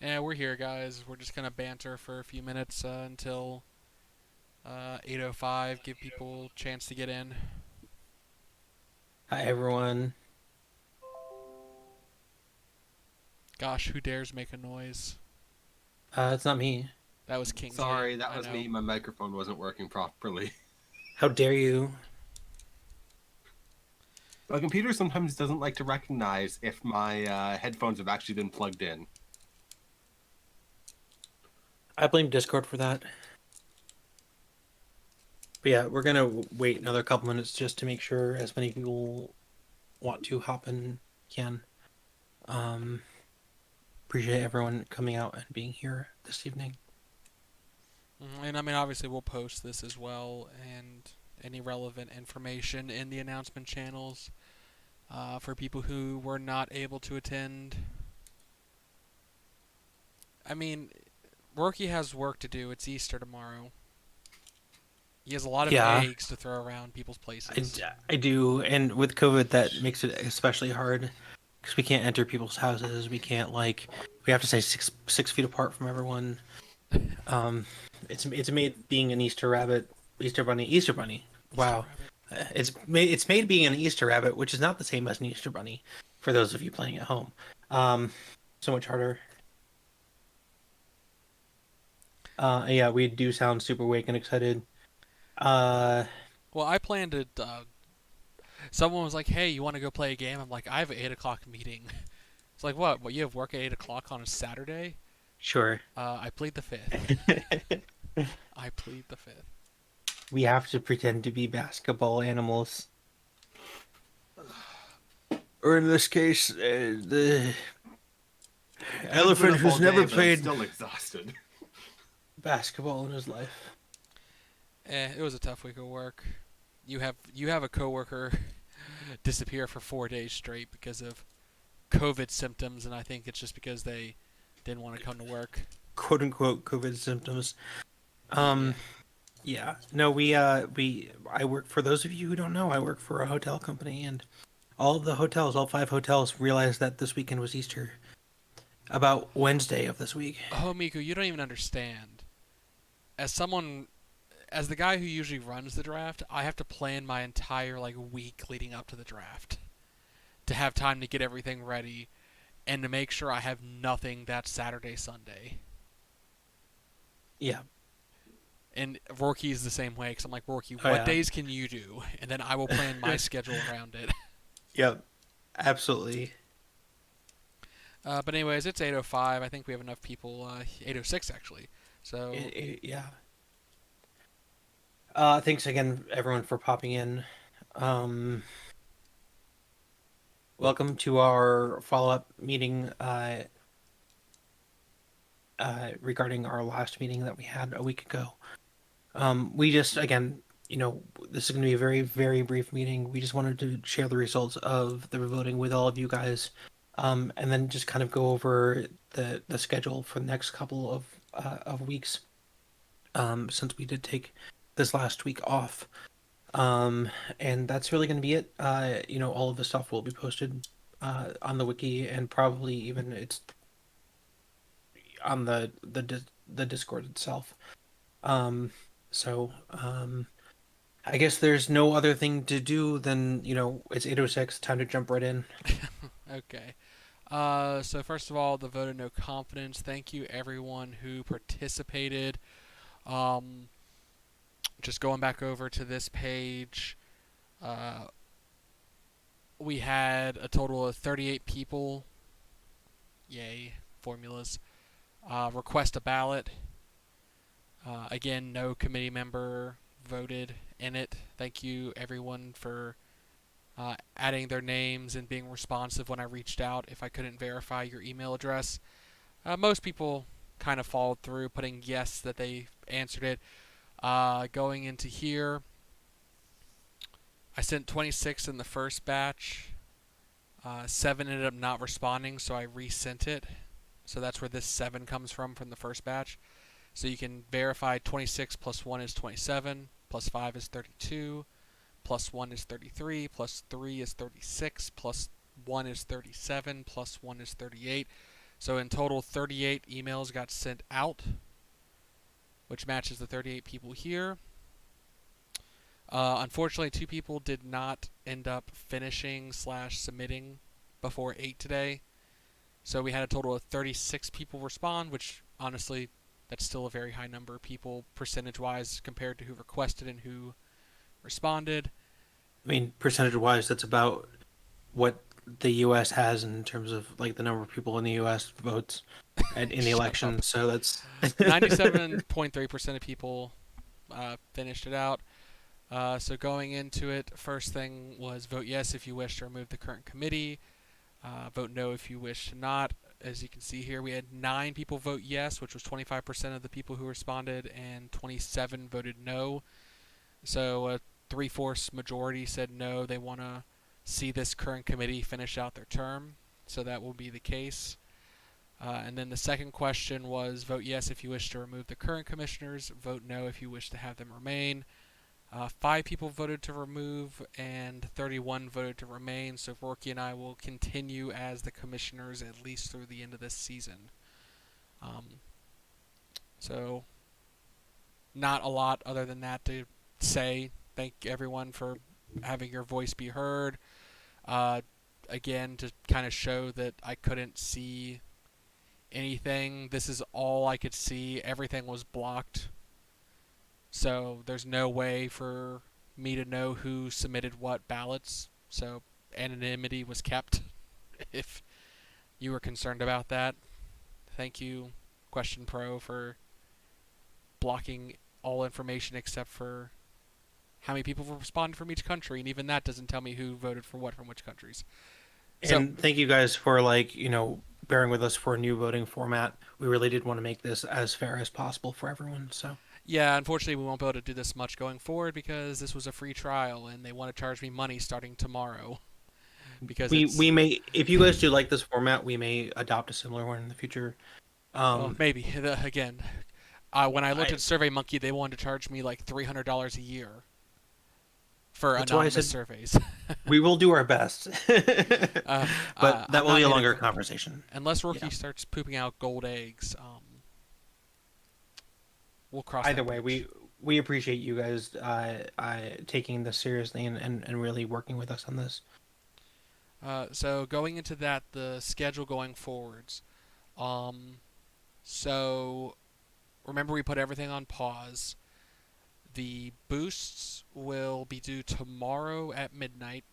Yeah, we're here, guys. We're just gonna banter for a few minutes until 8:05. Give people a chance to get in. Hi everyone. Gosh, who dares make a noise? It's not me. That was Kingsley. Sorry, that I was know. me. My microphone wasn't working properly. How dare you? My computer sometimes doesn't like to recognize if my headphones have actually been plugged in. I blame Discord for that. But yeah, we're gonna wait another couple minutes just to make sure as many people want to hop in can. Um, Appreciate everyone coming out and being here this evening. And I mean, obviously, we'll post this as well and any relevant information in the announcement channels for people who were not able to attend. I mean, Rourke has work to do. It's Easter tomorrow. He has a lot of Yeah, eggs to throw around people's I, places. I do, and with COVID, that makes it especially hard because we can't enter people's houses. We have to stay 6 feet apart from everyone. Um, it's made being an Easter bunny. Easter Wow, rabbit. it's made being an Easter rabbit, which is not the same as an Easter bunny, for those of you playing at home. Um, so much harder. Yeah, we do sound super awake and excited. Uh, Well, I planned to. Someone was like, "Hey, you want to go play a game?" I'm like, "I have an 8 o'clock meeting." It's like, "What? What? You have work at 8 o'clock on a Saturday?" sure. I plead the fifth. I plead the fifth. We have to pretend to be basketball animals, or in this case, the It's been elephant a full who's day, never but I'm played still exhausted. basketball in his life. It was a tough week of work. You have a coworker disappear for 4 days straight because of COVID symptoms, and I think it's just because they didn't want to come to work. "Quote unquote" COVID symptoms. Yeah. Um, yeah. No, I work, for those of you who don't know, I work for a hotel company, and all 5 hotels realized that this weekend was Easter about Wednesday of this week. Oh, Miku, you don't even understand. As someone, as the guy who usually runs the draft, I have to plan my entire week leading up to the draft to have time to get everything ready and to make sure I have nothing that Saturday, Sunday. Yeah. And Rourke is the same way because I'm like, Rourke, Oh what yeah. days can you do? And then I will plan my schedule around it. Yep. Absolutely. But anyways, it's 8:05. I think we have enough people. 8:06 actually. So Yeah. Thanks again, everyone, for popping in. Um, Welcome to our follow-up meeting regarding our last meeting that we had a week ago. We just, again, this is going to be a very, very brief meeting. We just wanted to share the results of the voting with all of you guys, and then just kind of go over the schedule for the next couple of weeks, since we did take this last week off. Um, and that's really going to be it. All of the stuff will be posted on the wiki, and probably even it's on the Discord itself. Um, so I guess there's no other thing to do than, it's 8:06, time to jump right in. okay. So first of all, the vote of no confidence. Thank you everyone who participated. Um, just going back over to this page, uh, we had a total of 38 people. Yay, formulas. Request a ballot. Again, no committee member voted in it. Thank you everyone for adding their names and being responsive when I reached out if I couldn't verify your email address. Most people kind of followed through, putting yes that they answered it. Going into here, I sent 26 in the first batch. 7 ended up not responding, so I resent it. So that's where this 7 comes from the first batch. So you can verify 26 plus 1 is 27, plus 5 is 32, plus 1 is 33, plus 3 is 36, plus 1 is 37, plus 1 is 38. So in total, 38 emails got sent out, which matches the 38 people here. Unfortunately, 2 people did not end up finishing slash submitting before 8 today. So we had a total of 36 people respond, which honestly, that's still a very high number of people percentage-wise compared to who requested and who responded. I mean, percentage-wise, that's about what the U.S. has in terms of like the number of people in the U.S. votes in the Shut up. election. So that's 97.3% of people finished it out. So going into it, first thing was vote yes if you wish to remove the current committee. Vote no if you wish to not. As you can see here, we had 9 people vote yes, which was 25% of the people who responded, and 27 voted no. So a 3/4 majority said no, they want to see this current committee finish out their term. So that will be the case. And then the second question was vote yes if you wish to remove the current commissioners, vote no if you wish to have them remain. 5 people voted to remove and 31 voted to remain, so Rourke and I will continue as the commissioners at least through the end of this season. So not a lot other than that to say. Thank everyone for having your voice be heard. Again, to kind of show that I couldn't see anything. This is all I could see. Everything was blocked. So there's no way for me to know who submitted what ballots. So anonymity was kept if you were concerned about that. Thank you, Question Pro, for blocking all information except for how many people responded from each country, and even that doesn't tell me who voted for what from which countries. And thank you guys for bearing with us for a new voting format. We really did want to make this as fair as possible for everyone. So yeah, unfortunately, we won't be able to do this much going forward because this was a free trial, and they want to charge me money starting tomorrow. Because we may, if you guys do like this format, we may adopt a similar one in the future. Well, maybe again, when I looked at SurveyMonkey, they wanted to charge me like $300 a year for anonymous surveys. We will do our best, but that will be a longer conversation. Unless Rookie starts pooping out gold eggs, we'll cross. Either way, we appreciate you guys taking this seriously and really working with us on this. So going into that, the schedule going forwards. So remember we put everything on pause. The boosts will be due tomorrow at midnight.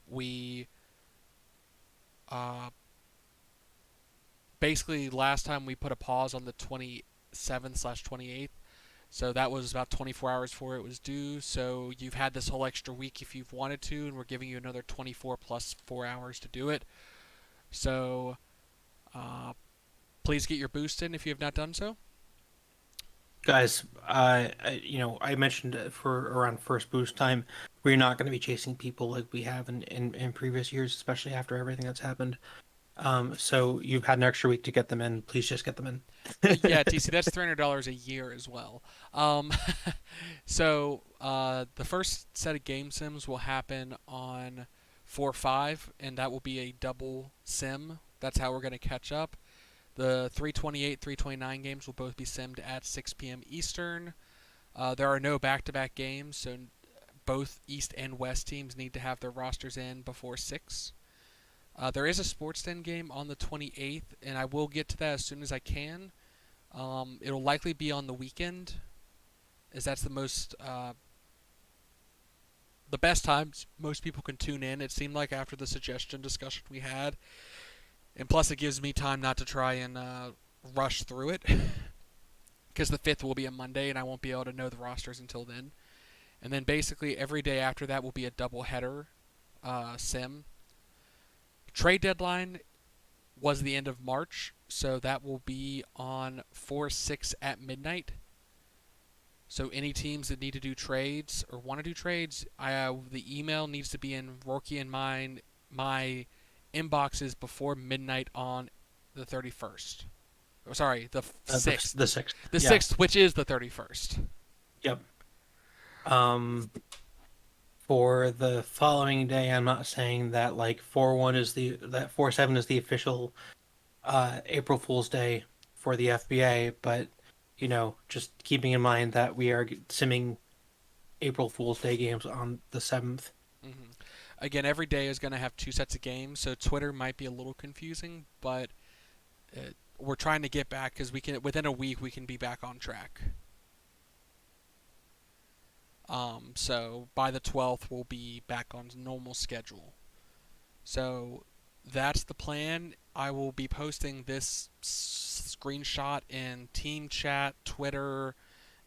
We basically last time we put a pause on the 27th/28th. So that was about 24 hours before it was due. So you've had this whole extra week if you've wanted to, and we're giving you another 24 plus 4 hours to do it. So please get your boost in if you have not done so. Guys, I mentioned for around first boost time, we're not going to be chasing people like we have in previous years, especially after everything that's happened. So you've had an extra week to get them in. Please just get them in. Yeah, TC, that's $300 a year as well. So the first set of game sims will happen on 4/5, and that will be a double sim. That's how we're going to catch up. The 3/28, 3/29 games will both be simmed at 6 p.m. Eastern. There are no back-to-back games, so both East and West teams need to have their rosters in before 6. There is a Sports Den game on the 28th, and I will get to that as soon as I can. It'll likely be on the weekend, as that's the best times most people can tune in. It seemed like after the suggestion discussion we had, and plus it gives me time not to try and rush through it, because the 5th will be a Monday, and I won't be able to know the rosters until then. And then basically every day after that will be a double-header sim. Trade deadline was the end of March, so that will be on 4/6 at midnight. So any teams that need to do trades or want to do trades, the email needs to be in Rourke and my inboxes before midnight on the 31st. Oh, sorry, the 6th. The 6th. The 6th, which is the 31st. Yep. For the following day, I'm not saying that 4/1 is that 4/7 is the official April Fool's Day for the FBA, but just keeping in mind that we are simming April Fool's Day games on the 7th. Hmm. Again, every day is going to have two sets of games, so Twitter might be a little confusing, but we're trying to get back because we can within a week we can be back on track. So by the 12th we'll be back on normal schedule. So that's the plan. I will be posting this screenshot in team chat, Twitter,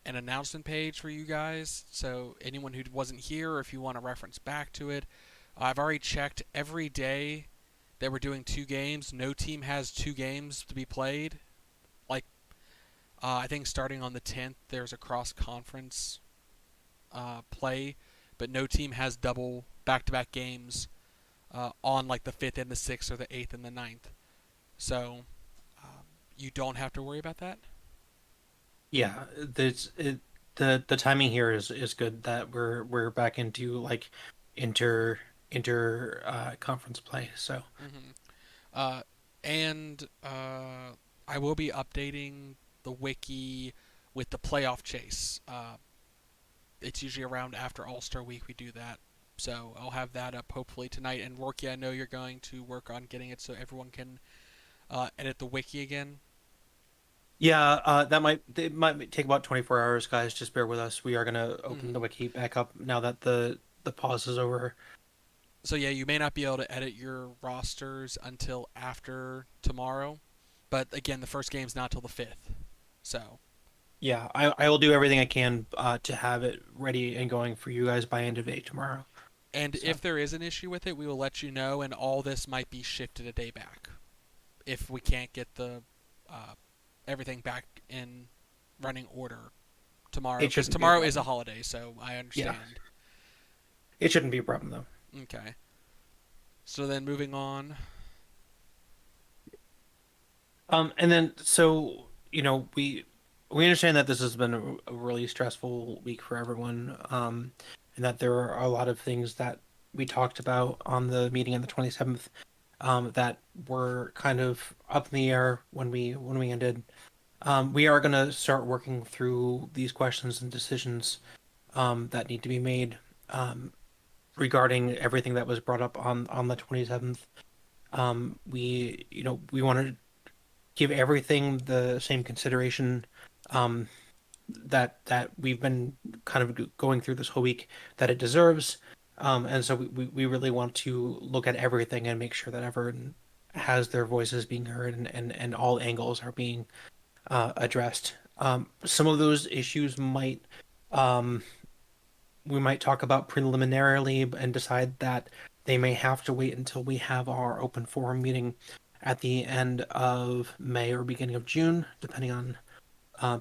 an announcement page for you guys. So anyone who wasn't here, or if you want to reference back to it, I've already checked every day that we're doing two games. No team has two games to be played. Like I think starting on the 10th, there's a cross conference play, but no team has double back-to-back games on like the 5th and the 6th or the 8th and the 9th. So you don't have to worry about that. Yeah, the timing here is good that we're back into like inter conference play. So Hmm. Uh, and I will be updating the wiki with the playoff chase. It's usually around after All Star Week we do that. So I'll have that up hopefully tonight. And Rorky, I know you're going to work on getting it so everyone can edit the wiki again. yeah, it might take about 24 hours, guys. Just bear with us. We are gonna open the Hmm. wiki back up now that the pause is over. So yeah, you may not be able to edit your rosters until after tomorrow, but again, the first game's not till the 5th. So, Yeah, I will do everything I can to have it ready and going for you guys by end of day tomorrow. and So if there is an issue with it, we will let you know, and all this might be shifted a day back if we can't get the uh, everything back in running order tomorrow, it because shouldn't be a tomorrow is a problem. holiday. So I Yeah, understand. it shouldn't be a problem though. Okay. So then moving on. And then so we understand that this has been a really stressful week for everyone, and that there are a lot of things that we talked about on the meeting on the 27th, that were kind of up in the air when we ended. We are going to start working through these questions and decisions that need to be made regarding everything that was brought up on the 27th. We want to give everything the same consideration um, that we've been kind of going through this whole week that it deserves. And so we really want to look at everything and make sure that everyone has their voices being heard and all angles are being addressed. Some of those issues um, we might talk about preliminarily and decide that they may have to wait until we have our open forum meeting at the end of May or beginning of June, depending on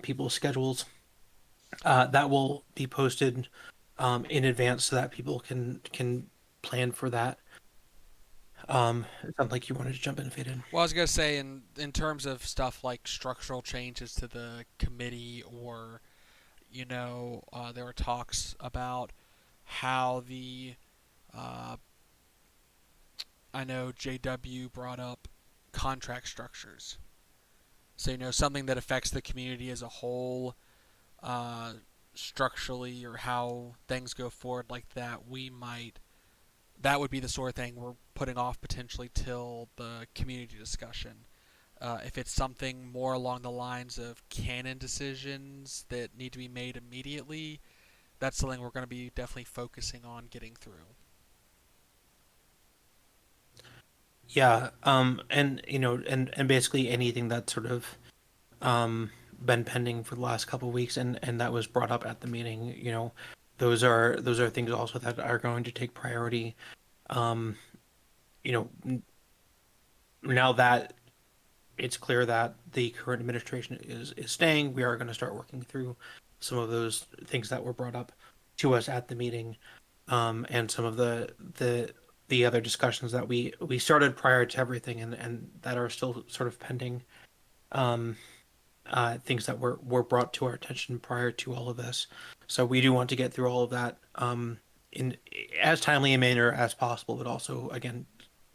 people's schedules. That will be posted in advance so that people can plan for that. It sounds like you wanted to jump in, Faded. Well, I was gonna say in terms of stuff like structural changes to the committee, or there were talks about how the uh, I know JW brought up contract structures. So something that affects the community as a whole, uh, structurally, or how things go forward like that. That would be the sort of thing we're putting off potentially till the community discussion. If it's something more along the lines of canon decisions that need to be made immediately, that's something we're going to be definitely focusing on getting through. Yeah, and and basically anything that's sort of um been pending for the last couple of weeks and that was brought up at the meeting, those are things also that are going to take priority. Um, now that it's clear that the current administration is staying, we are going to start working through some of those things that were brought up to us at the meeting, and some of the other discussions that we started prior to everything and that are still sort of pending. Um, things that were brought to our attention prior to all of this. So we do want to get through all of that in as timely a manner as possible, but also again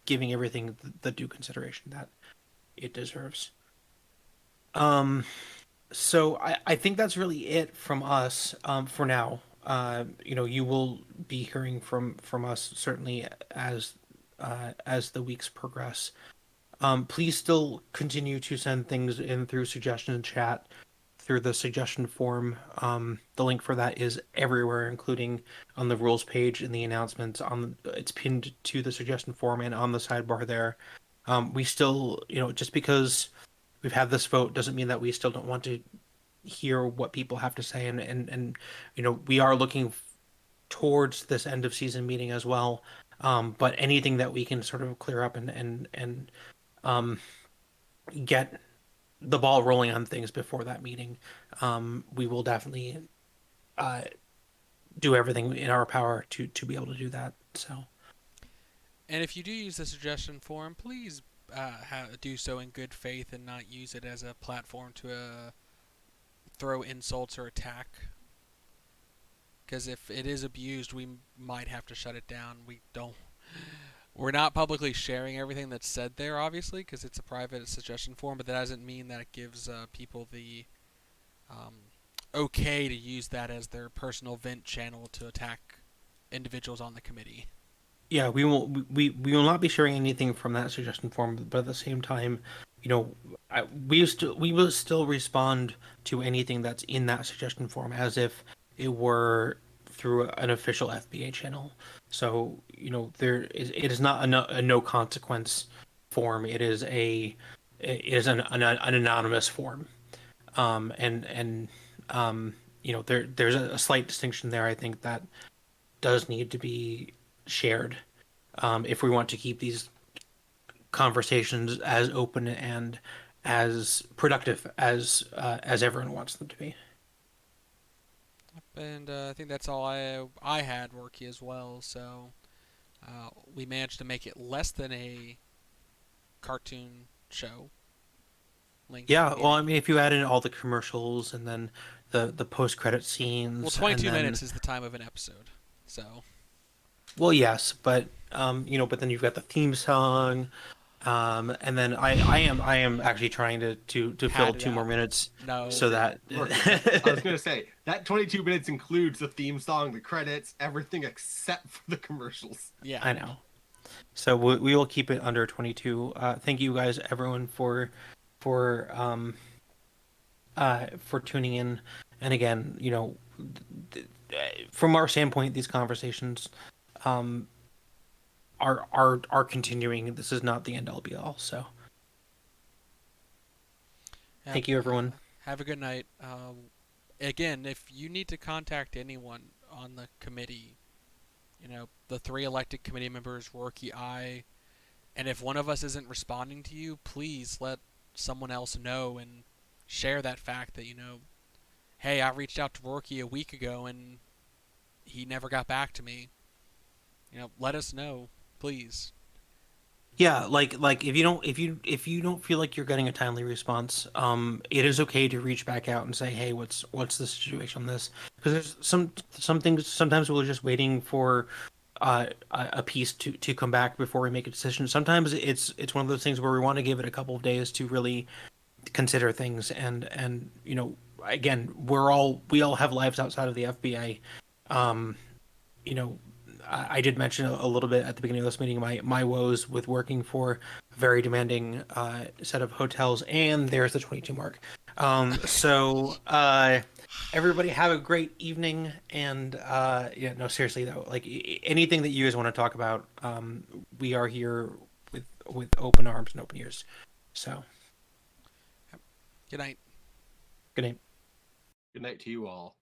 giving everything the due consideration that it deserves. Um, so I think that's really it from us for now. You will be hearing from us certainly as the weeks progress. Please still continue to send things in through suggestion chat through the suggestion form. The link for that is everywhere, including on the rules page in the announcements. It's pinned to the suggestion form and on the sidebar there. We still, just because we've had this vote doesn't mean that we still don't want to hear what people have to say, and we are looking towards this end of season meeting as well. But anything that we can sort of clear up and um, get the ball rolling on things before that meeting, we will definitely uh, do everything in our power to be able to do that. So And if you do use the suggestion form, please do so in good faith and not use it as a platform to throw insults or attack. Because if it is abused, we might have to shut it down. We're not publicly sharing everything that's said there, obviously, because it's a private suggestion form. But that doesn't mean that it gives people the um, okay to use that as their personal vent channel to attack individuals on the committee. yeah, we will not be sharing anything from that suggestion form, but at the same time, we will still respond to anything that's in that suggestion form as if it were through an official FBA channel. So, it is not a no consequence form. It is an anonymous form. And there's a slight distinction there. I think that does need to be shared if we want to keep these conversations as open and as productive as everyone wants them to be. And I think that's all I had, Worky, as well. So we managed to make it less than a cartoon show length Yeah, well, I meeting. mean, if you add in all the commercials and then the post credit Well, scenes, and 22 then minutes is the time of an episode, so well, yes, but but then you've got the theme song, and then I am actually trying to fill pad it 2 more minutes No, so that Rookie, I was gonna say that 22 minutes includes the theme song, the credits, everything except for the commercials. yeah. I know. So we will keep it under 22. Thank you guys, everyone, for for tuning in. And again, from our standpoint, these conversations um, are continuing. This is not the end all be all. So Yep. thank you, everyone. Have a good night. Again, if you need to contact anyone on the committee, the three elected committee members, Worky, I, and if one of us isn't responding to you, please let someone else know and share that fact that, hey, I reached out to Worky a week ago and he never got back to me. Let us know, please. Yeah, like if you don't feel like you're getting a timely response, it is okay to reach back out and say, hey, what's the situation on this? Because there's some things sometimes we're just waiting for a piece to come back before we make a decision. Sometimes it's one of those things where we want to give it a couple of days to really consider things, and again, we all have lives outside of the FBA. Um, you know, I did mention a little bit at the beginning of this meeting my woes with working for a very demanding set of hotels, and there's the 22 mark. Everybody have a great evening, and yeah, no, seriously though, like anything that you guys want to talk about, we are here with open arms and open ears. So, Good night. good night. Good night to you all.